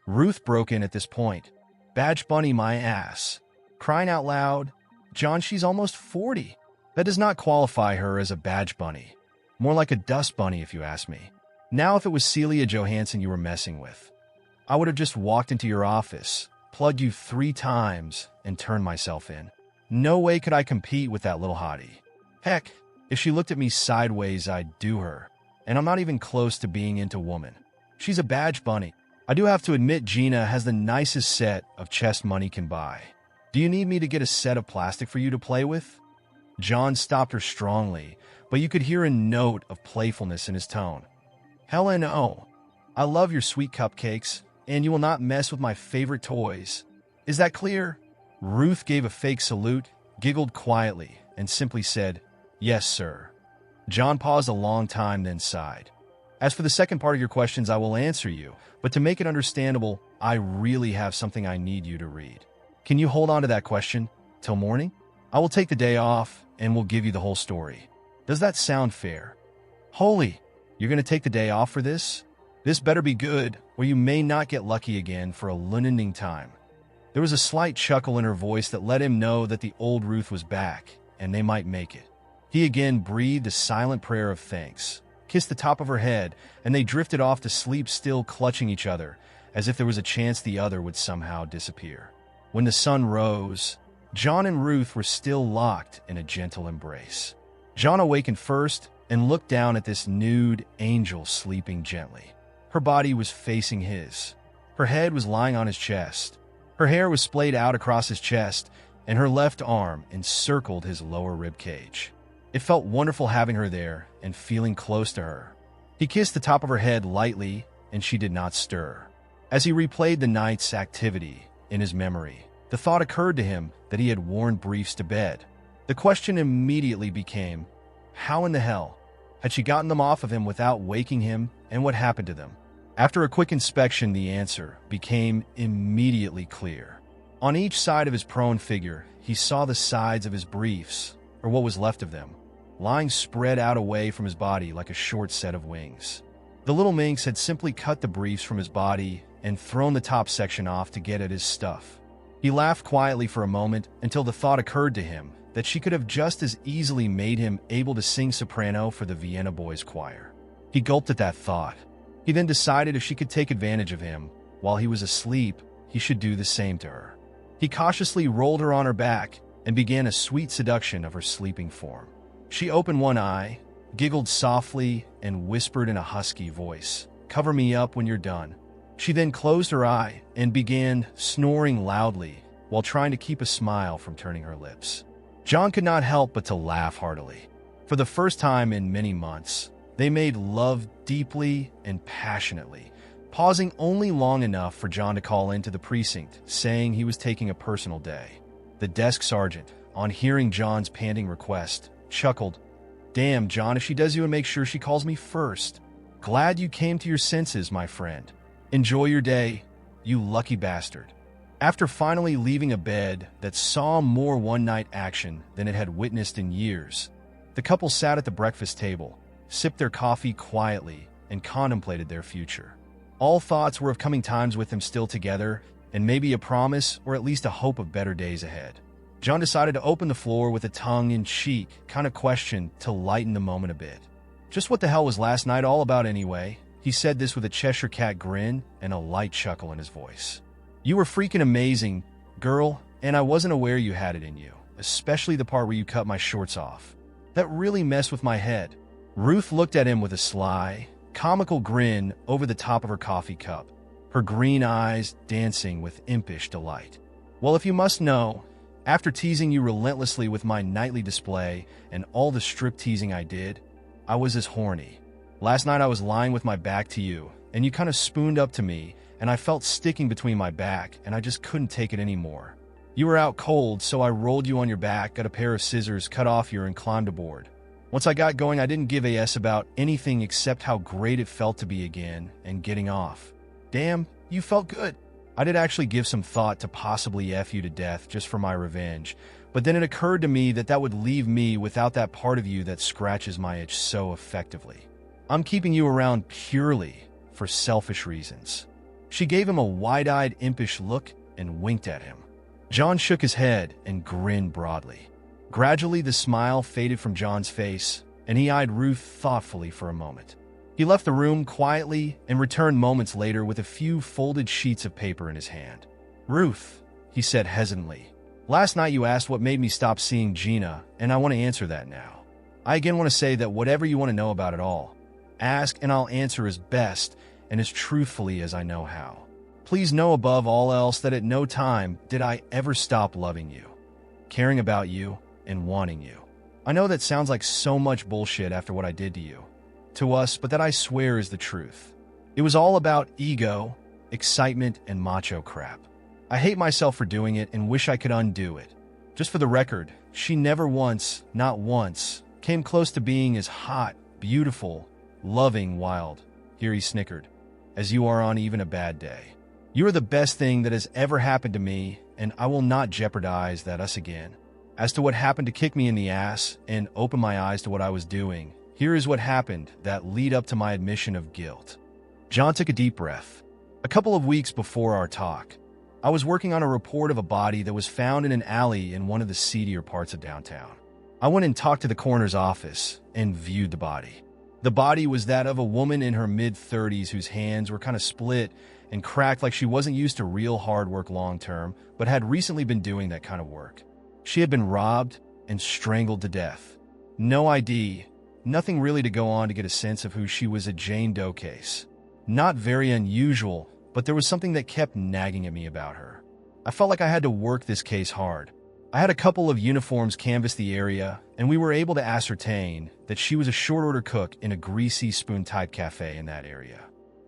Ruth broke in at this point. Badge bunny my ass. Crying out loud, John, she's almost 40. That does not qualify her as a badge bunny. More like a dust bunny if you ask me. Now if it was Celia Johansson you were messing with, I would have just walked into your office, plugged you 3 times, and turned myself in. No way could I compete with that little hottie. Heck, if she looked at me sideways, I'd do her. And I'm not even close to being into woman. She's a badge bunny. I do have to admit Gina has the nicest set of chest money can buy. Do you need me to get a set of plastic for you to play with? John stopped her strongly, but you could hear a note of playfulness in his tone. Hell no. I love your sweet cupcakes, and you will not mess with my favorite toys. Is that clear? Ruth gave a fake salute, giggled quietly, and simply said, Yes, sir. John paused a long time, then sighed. As for the second part of your questions, I will answer you, but to make it understandable, I really have something I need you to read. Can you hold on to that question till morning? I will take the day off, and we'll give you the whole story. Does that sound fair? Holy, you're going to take the day off for this? This better be good, or you may not get lucky again for a lunending time. There was a slight chuckle in her voice that let him know that the old Ruth was back, and they might make it. He again breathed a silent prayer of thanks, kissed the top of her head, and they drifted off to sleep, still clutching each other, as if there was a chance the other would somehow disappear. When the sun rose, John and Ruth were still locked in a gentle embrace. John awakened first and looked down at this nude angel sleeping gently. Her body was facing his. Her head was lying on his chest. Her hair was splayed out across his chest, and her left arm encircled his lower rib cage. It felt wonderful having her there and feeling close to her. He kissed the top of her head lightly, and she did not stir. As he replayed the night's activity in his memory, the thought occurred to him that he had worn briefs to bed. The question immediately became, how in the hell had she gotten them off of him without waking him, and what happened to them? After a quick inspection, the answer became immediately clear. On each side of his prone figure, he saw the sides of his briefs, or what was left of them, lying spread out away from his body like a short set of wings. The little minx had simply cut the briefs from his body and thrown the top section off to get at his stuff. He laughed quietly for a moment until the thought occurred to him that she could have just as easily made him able to sing soprano for the Vienna Boys Choir. He gulped at that thought. He then decided if she could take advantage of him while he was asleep, he should do the same to her. He cautiously rolled her on her back and began a sweet seduction of her sleeping form. She opened one eye, giggled softly, and whispered in a husky voice, "Cover me up when you're done." She then closed her eye and began snoring loudly while trying to keep a smile from turning her lips. John could not help but to laugh heartily. For the first time in many months, they made love deeply and passionately, pausing only long enough for John to call into the precinct, saying he was taking a personal day. The desk sergeant, on hearing John's panting request, chuckled, "Damn, John, if she does you and make sure she calls me first. Glad you came to your senses, my friend. Enjoy your day, you lucky bastard." After finally leaving a bed that saw more one-night action than it had witnessed in years, the couple sat at the breakfast table, sipped their coffee quietly, and contemplated their future. All thoughts were of coming times with them still together, and maybe a promise or at least a hope of better days ahead. John decided to open the floor with a tongue-in-cheek kind of question to lighten the moment a bit. Just what the hell was last night all about anyway? He said this with a Cheshire Cat grin and a light chuckle in his voice. "You were freaking amazing, girl, and I wasn't aware you had it in you, especially the part where you cut my shorts off. That really messed with my head." Ruth looked at him with a sly, comical grin over the top of her coffee cup, her green eyes dancing with impish delight. "Well, if you must know, after teasing you relentlessly with my nightly display and all the strip teasing I did, I was as horny. Last night I was lying with my back to you, and you kind of spooned up to me, and I felt sticking between my back, and I just couldn't take it anymore. You were out cold, so I rolled you on your back, got a pair of scissors, cut off you, and climbed aboard. Once I got going, I didn't give a s about anything except how great it felt to be again and getting off. Damn, you felt good. I did actually give some thought to possibly F you to death just for my revenge, but then it occurred to me that that would leave me without that part of you that scratches my itch so effectively. I'm keeping you around purely for selfish reasons." She gave him a wide-eyed, impish look and winked at him. John shook his head and grinned broadly. Gradually, the smile faded from John's face, and he eyed Ruth thoughtfully for a moment. He left the room quietly and returned moments later with a few folded sheets of paper in his hand. "Ruth," he said hesitantly, "last night you asked what made me stop seeing Gina, and I want to answer that now. I again want to say that whatever you want to know about it all, ask and I'll answer as best and as truthfully as I know how. Please know above all else that at no time did I ever stop loving you, caring about you, and wanting you. I know that sounds like so much bullshit after what I did to us, but that I swear is the truth. It was all about ego, excitement, and macho crap. I hate myself for doing it and wish I could undo it. Just for the record, she never once, not once, came close to being as hot, beautiful, loving, wild," here he snickered, "as you are on even a bad day. You are the best thing that has ever happened to me, and I will not jeopardize that us again. As to what happened to kick me in the ass and open my eyes to what I was doing, here is what happened that lead up to my admission of guilt." John took a deep breath. "A couple of weeks before our talk, I was working on a report of a body that was found in an alley in one of the seedier parts of downtown. I went and talked to the coroner's office and viewed the body. The body was that of a woman in her mid-30s whose hands were kind of split and cracked like she wasn't used to real hard work long-term, but had recently been doing that kind of work. She had been robbed and strangled to death. No ID, nothing really to go on to get a sense of who she was, a Jane Doe case. Not very unusual, but there was something that kept nagging at me about her. I felt like I had to work this case hard. I had a couple of uniforms canvass the area, and we were able to ascertain that she was a short-order cook in a greasy spoon-type cafe in that area.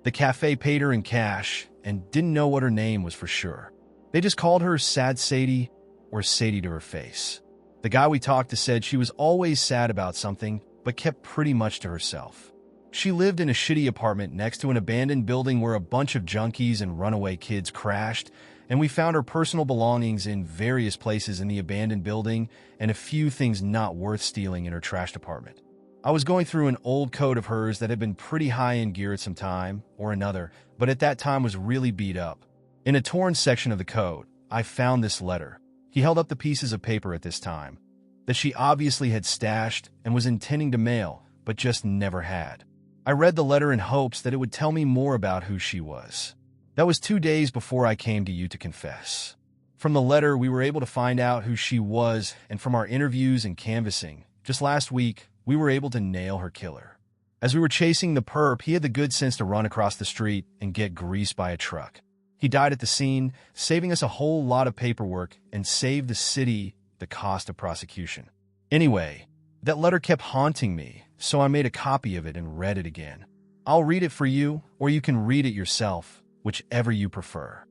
The cafe paid her in cash and didn't know what her name was for sure. They just called her Sad Sadie or Sadie to her face. The guy we talked to said she was always sad about something, but kept pretty much to herself. She lived in a shitty apartment next to an abandoned building where a bunch of junkies and runaway kids crashed, and we found her personal belongings in various places in the abandoned building and a few things not worth stealing in her trashed apartment. I was going through an old coat of hers that had been pretty high in gear at some time or another, but at that time was really beat up. In a torn section of the coat, I found this letter. He held up the pieces of paper at this time that she obviously had stashed and was intending to mail, but just never had. I read the letter in hopes that it would tell me more about who she was. That was 2 days before I came to you to confess. From the letter, we were able to find out who she was, and from our interviews and canvassing, just last week, we were able to nail her killer. As we were chasing the perp, he had the good sense to run across the street and get greased by a truck. He died at the scene, saving us a whole lot of paperwork and saved the city the cost of prosecution. Anyway, that letter kept haunting me, so I made a copy of it and read it again. I'll read it for you, or you can read it yourself, whichever you prefer."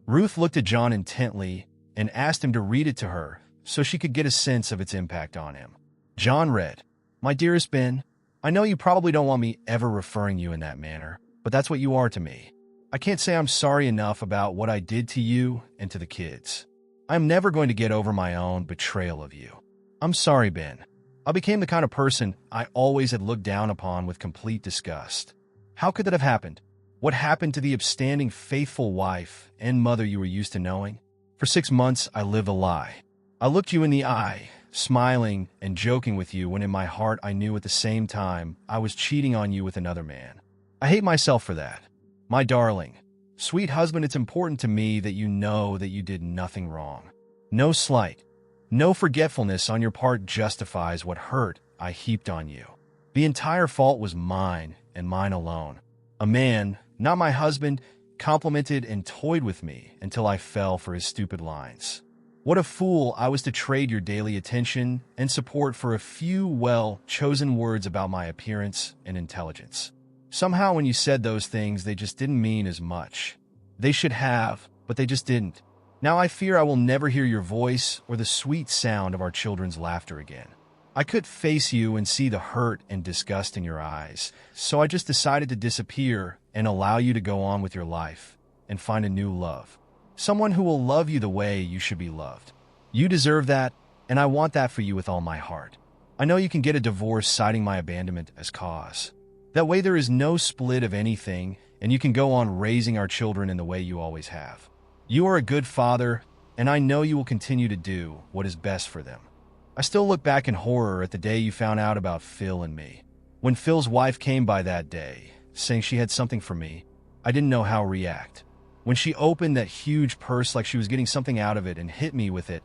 Ruth looked at John intently and asked him to read it to her so she could get a sense of its impact on him. John read, "My dearest Ben, I know you probably don't want me ever referring you in that manner, but that's what you are to me. I can't say I'm sorry enough about what I did to you and to the kids. I'm never going to get over my own betrayal of you. I'm sorry, Ben. I became the kind of person I always had looked down upon with complete disgust. How could that have happened? What happened to the upstanding, faithful wife and mother you were used to knowing? For 6 months, I lived a lie. I looked you in the eye, smiling and joking with you when in my heart I knew at the same time I was cheating on you with another man. I hate myself for that. My darling, sweet husband, it's important to me that you know that you did nothing wrong. No slight, no forgetfulness on your part justifies what hurt I heaped on you. The entire fault was mine and mine alone. A man, not my husband, complimented and toyed with me until I fell for his stupid lines. What a fool I was to trade your daily attention and support for a few well-chosen words about my appearance and intelligence. Somehow when you said those things, they just didn't mean as much. They should have, but they just didn't. Now I fear I will never hear your voice or the sweet sound of our children's laughter again. I could face you and see the hurt and disgust in your eyes, so I just decided to disappear and allow you to go on with your life and find a new love. Someone who will love you the way you should be loved. You deserve that, and I want that for you with all my heart. I know you can get a divorce citing my abandonment as cause. That way there is no split of anything, and you can go on raising our children in the way you always have. You are a good father, and I know you will continue to do what is best for them. I still look back in horror at the day you found out about Phil and me. When Phil's wife came by that day, saying she had something for me, I didn't know how to react. When she opened that huge purse like she was getting something out of it and hit me with it,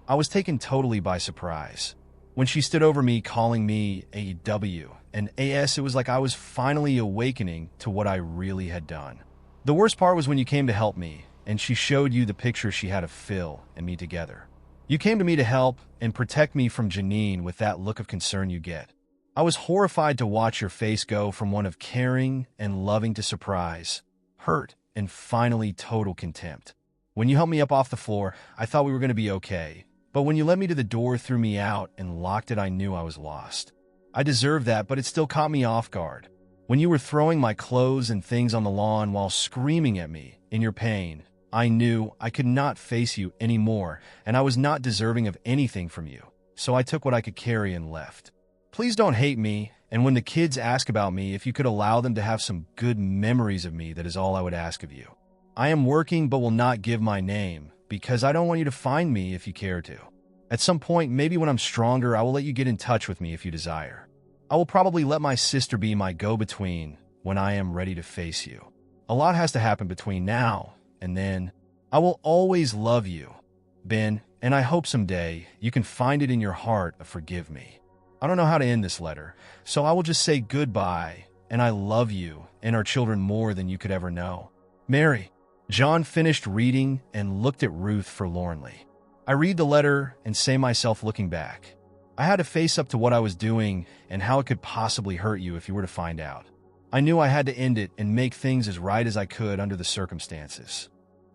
I was taken totally by surprise. When she stood over me calling me a W and AS, it was like I was finally awakening to what I really had done. The worst part was when you came to help me, and she showed you the picture she had of Phil and me together. You came to me to help and protect me from Janine with that look of concern you get. I was horrified to watch your face go from one of caring and loving to surprise, hurt, and finally total contempt. When you helped me up off the floor, I thought we were going to be okay. But when you led me to the door, threw me out, and locked it, I knew I was lost. I deserved that, but it still caught me off guard. When you were throwing my clothes and things on the lawn while screaming at me in your pain, I knew I could not face you anymore, and I was not deserving of anything from you. So I took what I could carry and left. Please don't hate me, and when the kids ask about me, if you could allow them to have some good memories of me, that is all I would ask of you. I am working but will not give my name, because I don't want you to find me if you care to. At some point, maybe when I'm stronger, I will let you get in touch with me if you desire. I will probably let my sister be my go-between when I am ready to face you. A lot has to happen between now and then. I will always love you, Ben, and I hope someday you can find it in your heart to forgive me. I don't know how to end this letter, so I will just say goodbye, and I love you and our children more than you could ever know. Mary. John finished reading and looked at Ruth forlornly. I read the letter and say myself looking back. I had to face up to what I was doing and how it could possibly hurt you if you were to find out. I knew I had to end it and make things as right as I could under the circumstances.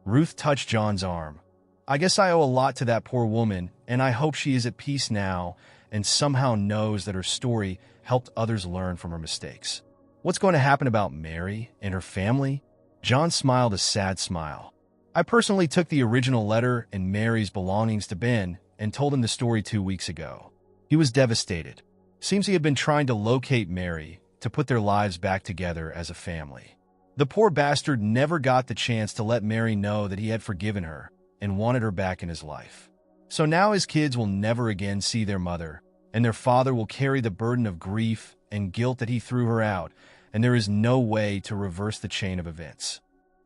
Ruth touched John's arm. I guess I owe a lot to that poor woman, and I hope she is at peace now and somehow knows that her story helped others learn from her mistakes. What's going to happen about Mary and her family? John smiled a sad smile. I personally took the original letter and Mary's belongings to Ben and told him the story 2 weeks ago. He was devastated. Seems he had been trying to locate Mary to put their lives back together as a family. The poor bastard never got the chance to let Mary know that he had forgiven her and wanted her back in his life. So now his kids will never again see their mother, and their father will carry the burden of grief and guilt that he threw her out, and there is no way to reverse the chain of events.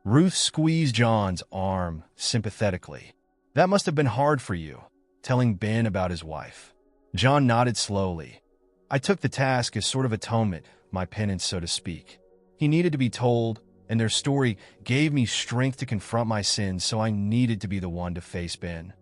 Ruth squeezed John's arm sympathetically. That must have been hard for you, telling Ben about his wife. John nodded slowly. I took the task as sort of atonement, my penance, so to speak. He needed to be told, and their story gave me strength to confront my sins, so I needed to be the one to face Ben.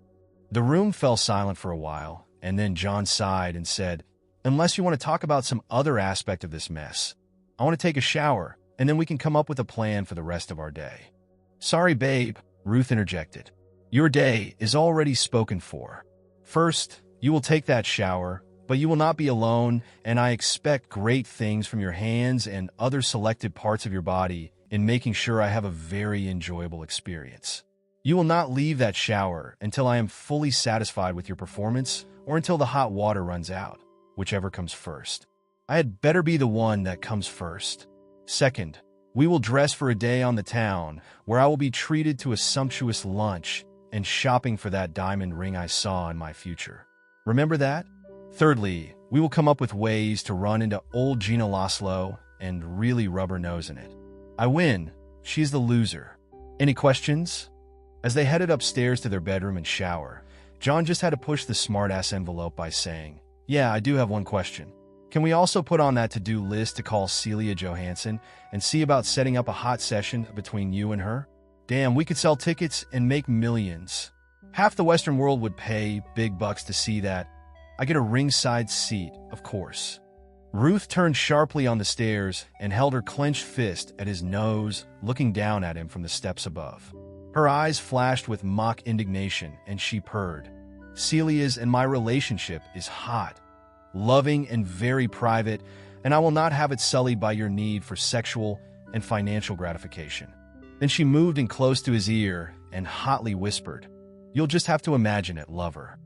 The room fell silent for a while, and then John sighed and said, "Unless you want to talk about some other aspect of this mess, I want to take a shower, and then we can come up with a plan for the rest of our day." "Sorry, babe," Ruth interjected. "Your day is already spoken for. First, you will take that shower, but you will not be alone, and I expect great things from your hands and other selected parts of your body in making sure I have a very enjoyable experience. You will not leave that shower until I am fully satisfied with your performance or until the hot water runs out, whichever comes first. I had better be the one that comes first. Second, we will dress for a day on the town where I will be treated to a sumptuous lunch and shopping for that diamond ring I saw in my future. Remember that? Thirdly, we will come up with ways to run into old Gina Laszlo and really rub her nose in it. I win. She's the loser. Any questions?" As they headed upstairs to their bedroom and shower, John just had to push the smartass envelope by saying, "Yeah, I do have one question. Can we also put on that to-do list to call Celia Johansson and see about setting up a hot session between you and her? Damn, we could sell tickets and make millions. Half the Western world would pay big bucks to see that. I get a ringside seat, of course." Ruth turned sharply on the stairs and held her clenched fist at his nose, looking down at him from the steps above. Her eyes flashed with mock indignation, and she purred. "Celia's and my relationship is hot, loving, and very private, and I will not have it sullied by your need for sexual and financial gratification." Then she moved in close to his ear and hotly whispered, "You'll just have to imagine it, lover."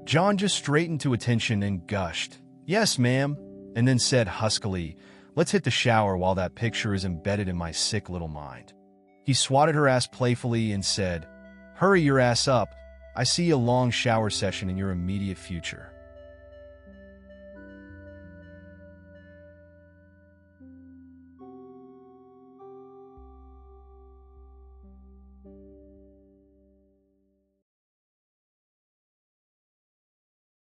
John just straightened to attention and gushed, "Yes, ma'am," and then said huskily, Let's hit the shower while that picture is embedded in my sick little mind. He swatted her ass playfully and said, "Hurry your ass up. I see a long shower session in your immediate future."